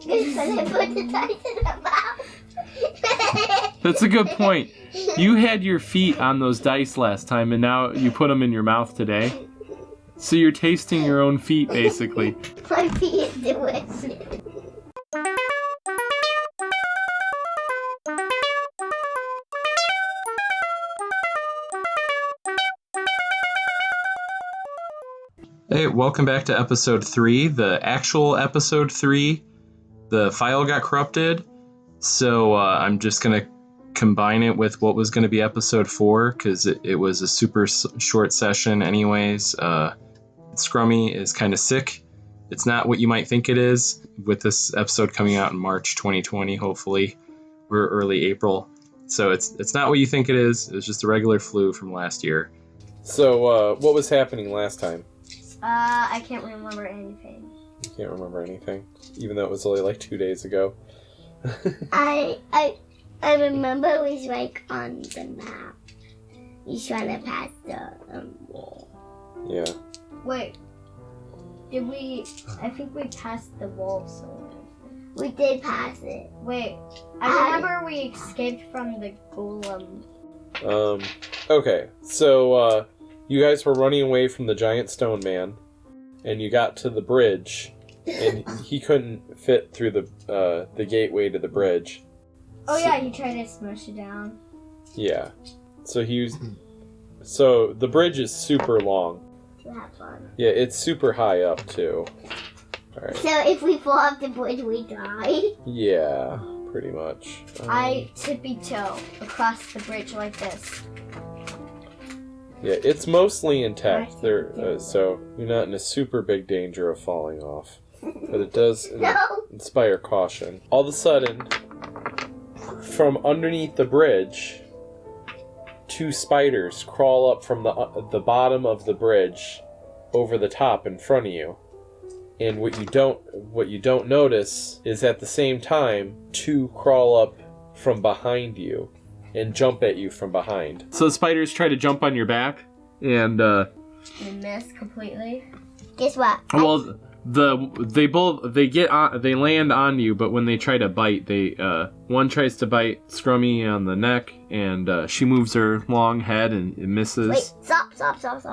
Because I put the dice in her mouth. That's a good point. You had your feet on those dice last time, and now you put them in your mouth today. So you're tasting your own feet, basically. My feet do it. Hey, welcome back to episode 3, the actual episode 3. The file got corrupted, so I'm just going to combine it with what was going to be episode 4, because it was a super short session anyways. Scrummy is kind of sick. It's not what you might think it is, with this episode coming out in March 2020, hopefully, or early April. So it's not what you think it is. It's just a regular flu from last year. So, what was happening last time? I can't remember anything. You can't remember anything, even though it was only like 2 days ago. I remember it was like on the map. He's trying to pass the wall. Yeah. Wait, I think we passed the wall somewhere. We did pass it. Wait, I remember we escaped from the golem. Okay, so, you guys were running away from the giant stone man, and you got to the bridge, and he couldn't fit through the gateway to the bridge. Oh yeah, he tried to smush it down. Yeah. So so the bridge is super long. Have fun. Yeah, it's super high up too. Alright. So if we fall off the bridge, we die? Yeah, pretty much. I tippy-toe across the bridge like this. Yeah, it's mostly intact. So you're not in a super big danger of falling off. But it does inspire caution. All of a sudden, from underneath the bridge, 2 spiders crawl up from the bottom of the bridge over the top in front of you. And what you don't notice is at the same time, 2 crawl up from behind you and jump at you from behind. So the spiders try to jump on your back, and They miss completely. Guess what? well, they land on you, but when they try to bite, one tries to bite Scrummy on the neck, and she moves her long head and it misses. Wait, stop. That's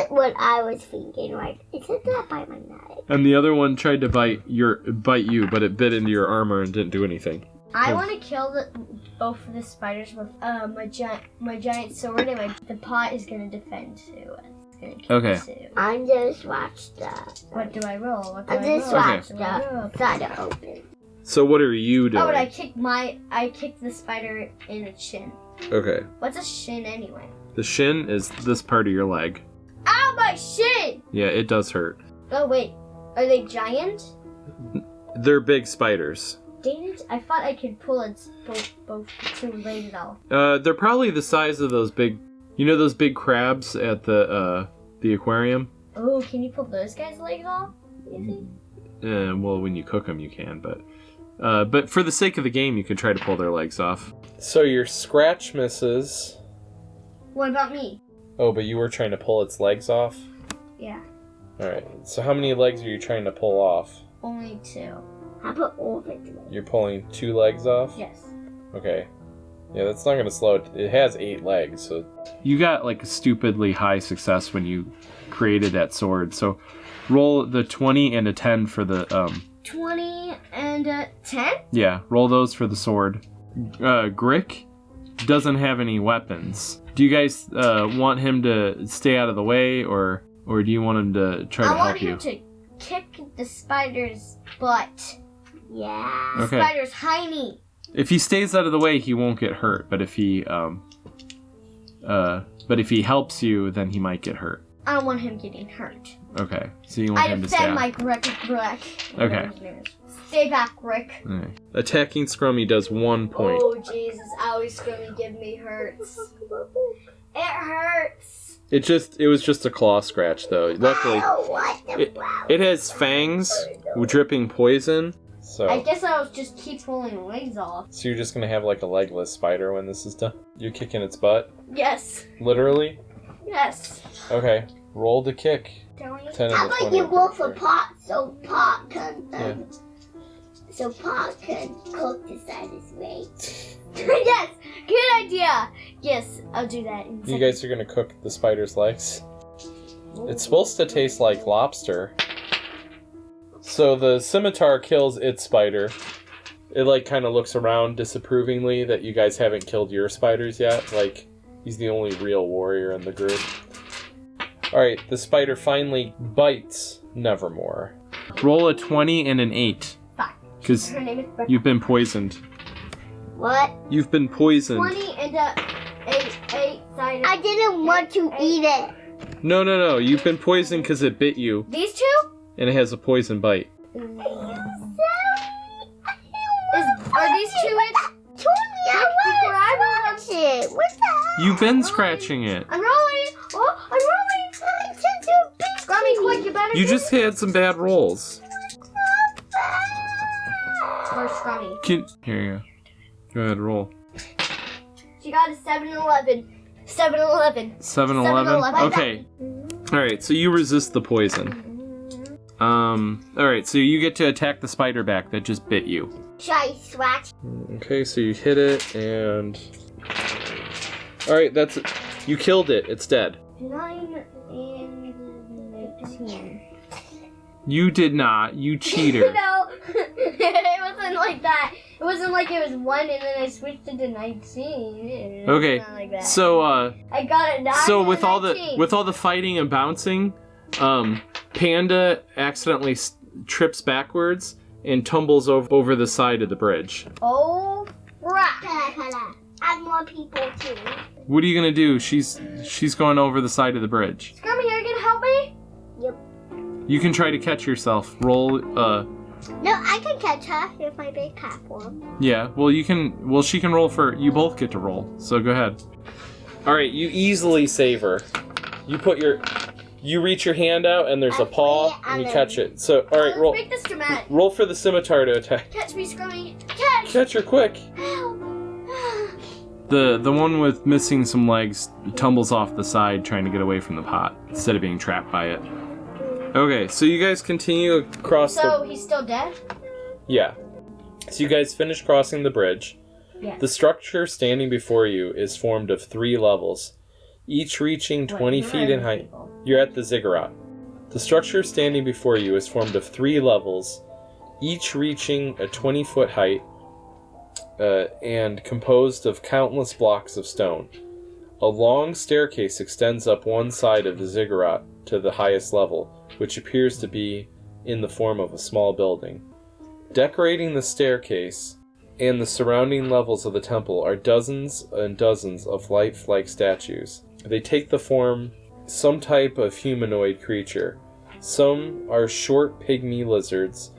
what I was thinking, like, it said that by my neck. And the other one tried to bite you, but it bit into your armor and didn't do anything. I want to kill both of the spiders with my giant sword, and the pot is gonna defend Sue. It's gonna kill Sue. I just watched that. What do I roll? I just watched the side open. So what are you doing? Oh, but I kicked the spider in the chin. Okay. What's a shin anyway? The shin is this part of your leg. Ow, my shin! Yeah, it does hurt. Oh wait, are they giant? They're big spiders. Dang it! I thought I could pull its both 2 legs off. They're probably the size of those big crabs at the aquarium. Oh, can you pull those guys' legs off? Well, when you cook them, you can, but for the sake of the game, you can try to pull their legs off. So your scratch misses. What about me? Oh, but you were trying to pull its legs off? Yeah. Alright, so how many legs are you trying to pull off? Only 2. How about all of it? You're pulling 2 legs off? Yes. Okay. Yeah, that's not gonna slow it. It has 8 legs, so... You got like a stupidly high success when you created that sword, so roll the 20 and a 10 for the 20 and a 10? Yeah, roll those for the sword. Grick doesn't have any weapons. Do you guys want him to stay out of the way, or do you want him to try to help you? I want him to kick the spider's butt. Yeah. The spider's tiny. If he stays out of the way, he won't get hurt. But if he helps you, then he might get hurt. I don't want him getting hurt. Okay, so you want him to stay defend out. my Rick. Okay. Stay back, Rick. Okay. Attacking Scrummy does 1 point. Oh Jesus! Always gonna give me hurts. It hurts. It was just a claw scratch though. Luckily, it has fangs dripping poison. So I guess I'll just keep pulling legs off. So you're just gonna have like a legless spider when this is done? You're kicking its butt? Yes. Literally? Yes. Okay. Roll to kick. 10 How about you roll for pot so pot can... So Pa can cook the spiders, right? Yes, good idea. Yes, I'll do that. In a You second. guys are gonna cook the spider's legs. It's supposed to taste like lobster. So the scimitar kills its spider. It like kind of looks around disapprovingly that you guys haven't killed your spiders yet. Like he's the only real warrior in the group. Alright, the spider finally bites Nevermore. Roll a 20 and an 8. Fine. Because Her name is Becca. you've been poisoned. What? You've been poisoned. 20 and a 8 sided. I didn't want to eat it. No. You've been poisoned because it bit you, These two? and it has a poison bite. Are these two it? Tony, I want to scratch it. What the hell? You've been scratching it. I'm rolling. Oh, I'm rolling. Scrummy, quick, you better. You just had some bad rolls. Where's Scrummy? Here you go. Go ahead, roll. She got a 7-11. 7-11. 7-11? 7-11. Okay. Alright, so you resist the poison. Alright, so you get to attack the spider back that just bit you. Should I scratch? Okay, so you hit it, and... Alright, that's it. You killed it. It's dead. 9 and 19. You did not. You cheater. No, it wasn't like that. It wasn't like it was 1 and then I switched it to 19. Okay, It's not like that. so, I got it 9 So and with all 19. the fighting and bouncing, Panda accidentally trips backwards and tumbles over the side of the bridge. Oh, crap. Add more people too. What are you gonna do? She's going over the side of the bridge. Scrummy, are you gonna help me? You can try to catch yourself. Roll. No, I can catch her with my big platform. Yeah. Well, you can. Well, she can roll for. You both get to roll. So go ahead. All right. You easily save her. You reach your hand out and there's a paw and you catch it. So all right, Let's roll. make this dramatic. Roll for the scimitar to attack. Catch me, Scrummy. Catch! Catch her quick. The one with missing some legs tumbles off the side trying to get away from the pot instead of being trapped by it. Okay, so you guys continue across So he's still dead? Yeah. So you guys finish crossing the bridge. Yes. The structure standing before you is formed of 3 levels, each reaching 20 feet in height. You're at the ziggurat. The structure standing before you is formed of 3 levels, each reaching a 20-foot height, and composed of countless blocks of stone. A long staircase extends up one side of the ziggurat to the highest level, which appears to be in the form of a small building. Decorating the staircase and the surrounding levels of the temple are dozens and dozens of lifelike statues. They take the form some type of humanoid creature. Some are short pygmy lizards,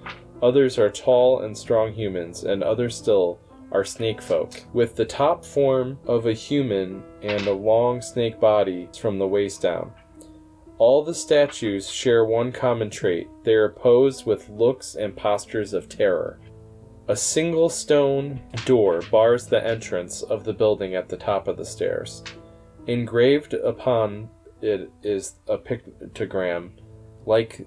others are tall and strong humans, and others still are snake folk, with the top form of a human and a long snake body from the waist down. All the statues share one common trait. They are posed with looks and postures of terror. A single stone door bars the entrance of the building at the top of the stairs. Engraved upon it is a pictogram like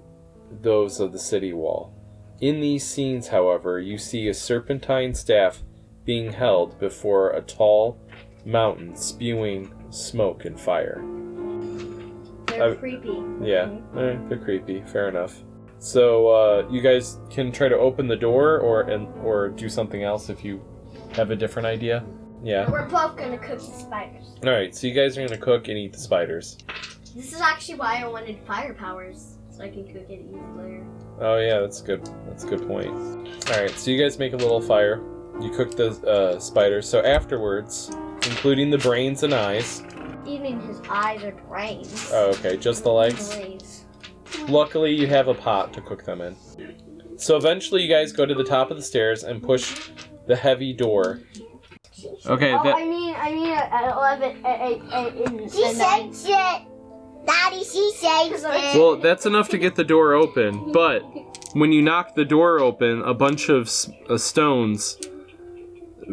those of the city wall. In these scenes, however, you see a serpentine staff being held before a tall mountain spewing smoke and fire. They're creepy. Yeah, they're creepy. Fair enough. So you guys can try to open the door or do something else if you have a different idea. Yeah. We're both gonna cook the spiders. All right. So you guys are gonna cook and eat the spiders. This is actually why I wanted fire powers, so I can cook it easier. Oh yeah, that's good. That's a good point. All right. So you guys make a little fire. You cook the spiders. So afterwards, including the brains and eyes. Even his eyes or brains. Oh, okay. Just the legs. Brains. Luckily, you have a pot to cook them in. So eventually, you guys go to the top of the stairs and push the heavy door. Okay. Oh, I mean, at 11, She said shit. Daddy, she said shit. Well, that's enough to get the door open. But when you knock the door open, a bunch of stones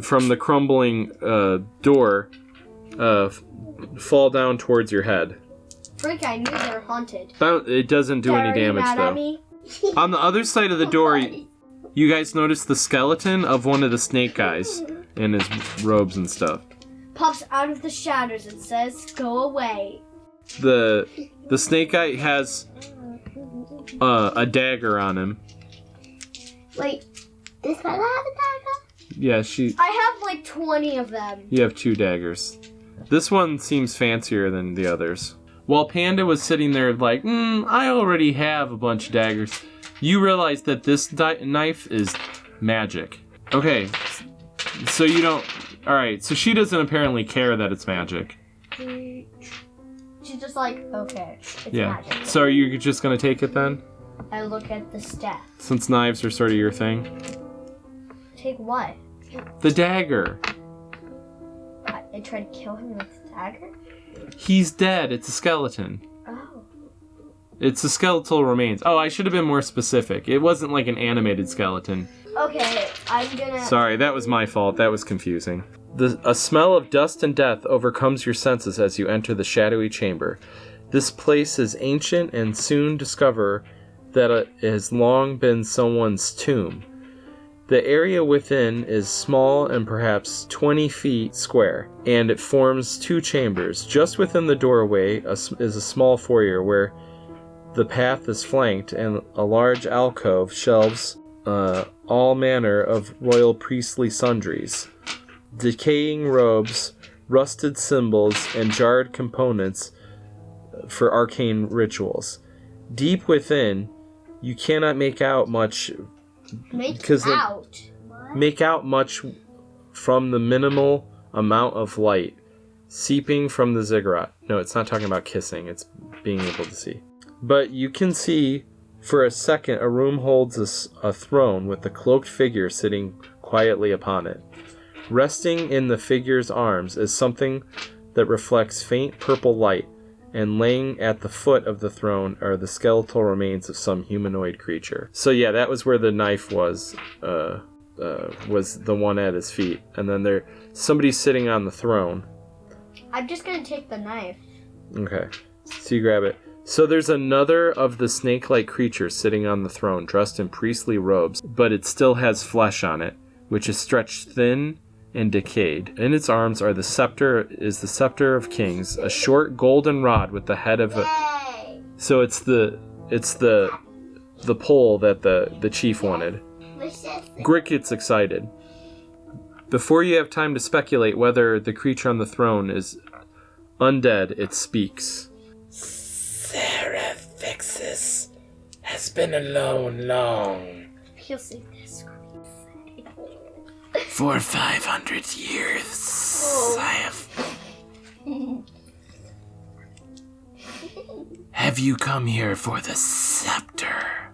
from the crumbling door fall down towards your head. Freak, I knew they were haunted. It doesn't do any Are you damage mad though. at me? On the other side of the door, You guys notice the skeleton of one of the snake guys in his robes and stuff. Pops out of the shadows and says, "Go away." The snake guy has a dagger on him. Wait, this fella have a dagger? Yeah, I have like 20 of them. You have 2 daggers. This one seems fancier than the others. While Panda was sitting there like, I already have a bunch of daggers, you realize that this knife is magic. Okay, so you don't... Alright, so she doesn't apparently care that it's magic. She's just like, okay, it's magic. So are you just gonna take it then? I look at the stats. Since knives are sort of your thing? Take what? The dagger. I tried to kill him with the dagger? He's dead. It's a skeleton. Oh. It's the skeletal remains. Oh, I should have been more specific. It wasn't like an animated skeleton. Okay, I'm gonna... Sorry, that was my fault. That was confusing. A smell of dust and death overcomes your senses as you enter the shadowy chamber. This place is ancient and soon discover that it has long been someone's tomb. The area within is small and perhaps 20 feet square, and it forms 2 chambers. Just within the doorway is a small foyer where the path is flanked, and a large alcove shelves all manner of royal priestly sundries, decaying robes, rusted symbols, and jarred components for arcane rituals. Deep within, you cannot make out much from the minimal amount of light seeping from the ziggurat. No, it's not talking about kissing, it's being able to see. But you can see for a second a room holds a throne with a cloaked figure sitting quietly upon it. Resting in the figure's arms is something that reflects faint purple light, and laying at the foot of the throne are the skeletal remains of some humanoid creature. So yeah, that was where the knife was the one at his feet. And then somebody's sitting on the throne. I'm just gonna take the knife. Okay, so you grab it. So there's another of the snake-like creatures sitting on the throne, dressed in priestly robes, but it still has flesh on it, which is stretched thin and decayed. In its arms are the scepter of kings, a short golden rod with the head of a... So it's the pole that the chief wanted. Grit gets excited. Before you have time to speculate whether the creature on the throne is undead, it speaks. Seraphyxis has been alone long. He'll see this. For 500 years, I have... Have you come here for the scepter?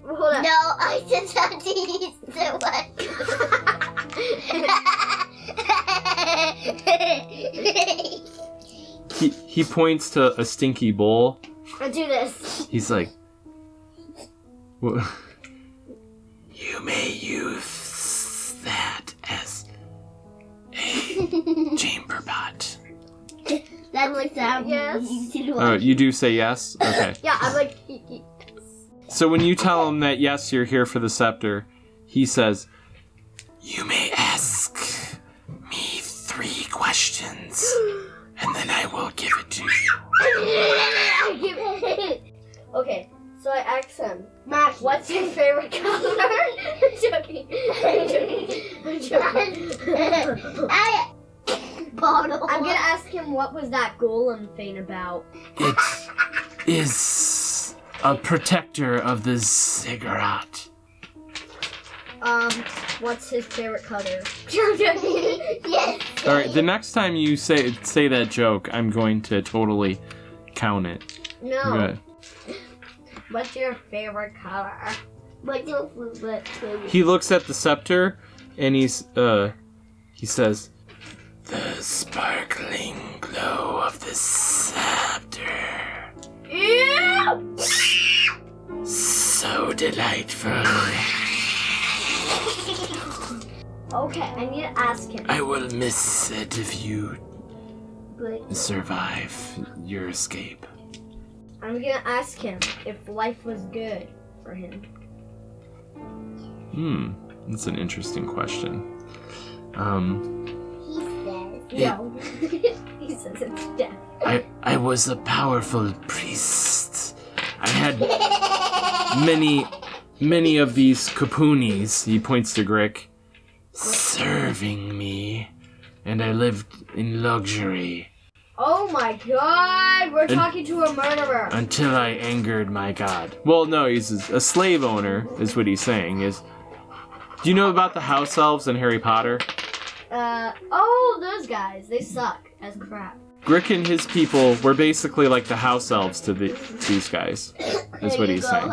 Hold on. No, I just have to use the one. He points to a stinky bowl. I'll do this. He's like... You may use that as a chamber pot. That looks out. Yes. Oh, you do say yes? Okay. Yeah, I'm like... So when you tell him that yes, you're here for the scepter, he says, You may ask me 3 questions, and then I will give it to you. Okay, so I asked him, what's your favorite color? I'm joking. I'm gonna ask him what was that golem thing about. It is a protector of the ziggurat. What's his favorite color? Yes. all right, the next time you say that joke, I'm going to totally count it. No. Okay. What's your favorite color? What's your favorite? He looks at the scepter, and he says, The sparkling glow of the scepter. Ew! So delightful. Okay, I need to ask him. I will miss it if you survive your escape. I'm gonna ask him if life was good for him. That's an interesting question. He says. No. He says it's death. I was a powerful priest. I had many of these kapunis, he points to Grick, serving me, and I lived in luxury. Oh my god, we're talking to a murderer. Until I angered my god. Well, no, he's a slave owner, is what he's saying. Do you know about the house elves in Harry Potter? Those guys, they suck as crap. Grick and his people were basically like the house elves to these guys, is what he's saying.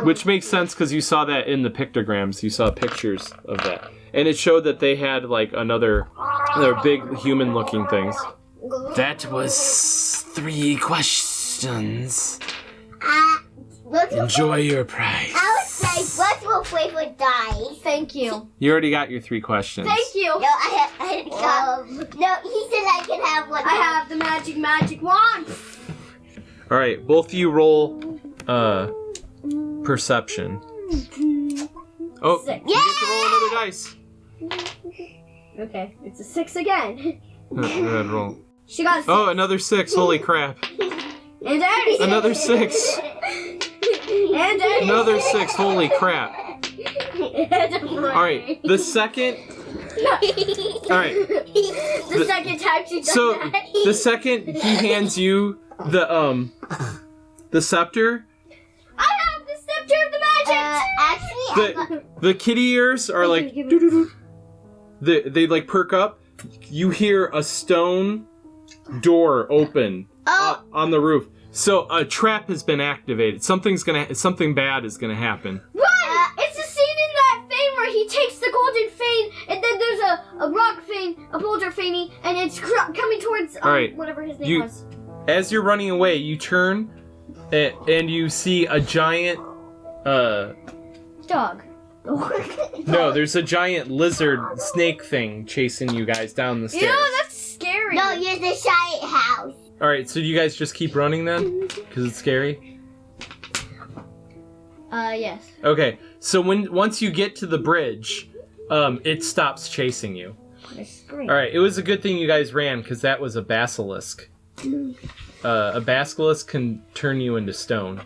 Which makes sense because you saw that in the pictograms. You saw pictures of that. And it showed that they had like another big human-looking things. That was 3 questions. Enjoy your prize. I was like, what's my favorite dice? Thank you. You already got your 3 questions. Thank you. No, I got. No, he said I can have one. I have the magic wand. All right, both of you roll perception. Oh, 6. you get to roll another dice. Okay, it's a 6 again. Go ahead, roll. She got a 6. Oh, another 6. Holy crap. And Eddie. Another 6. And Eddie. Another 6. Holy crap. All right, the second. All right. The second time she does So that. the second he hands you the scepter, I have the scepter of the magic. Actually, the kitty ears are like doo-doo-doo. They like perk up. You hear a stone door open on the roof. So a trap has been activated. Something bad is gonna happen. Run! It's the scene in that thing where he takes the golden fane, and then there's a rock fane, a boulder fane, and it's coming towards All right. whatever his name was. As you're running away, you turn and you see a giant. Dog. No, there's a giant lizard snake thing chasing you guys down the stairs. Ew, that's scary. no, you're the giant house. All right, so do you guys just keep running then? Because it's scary? Yes. Okay, so once you get to the bridge, it stops chasing you. I scream. All right, it was a good thing you guys ran because that was a basilisk. A basilisk can turn you into stone.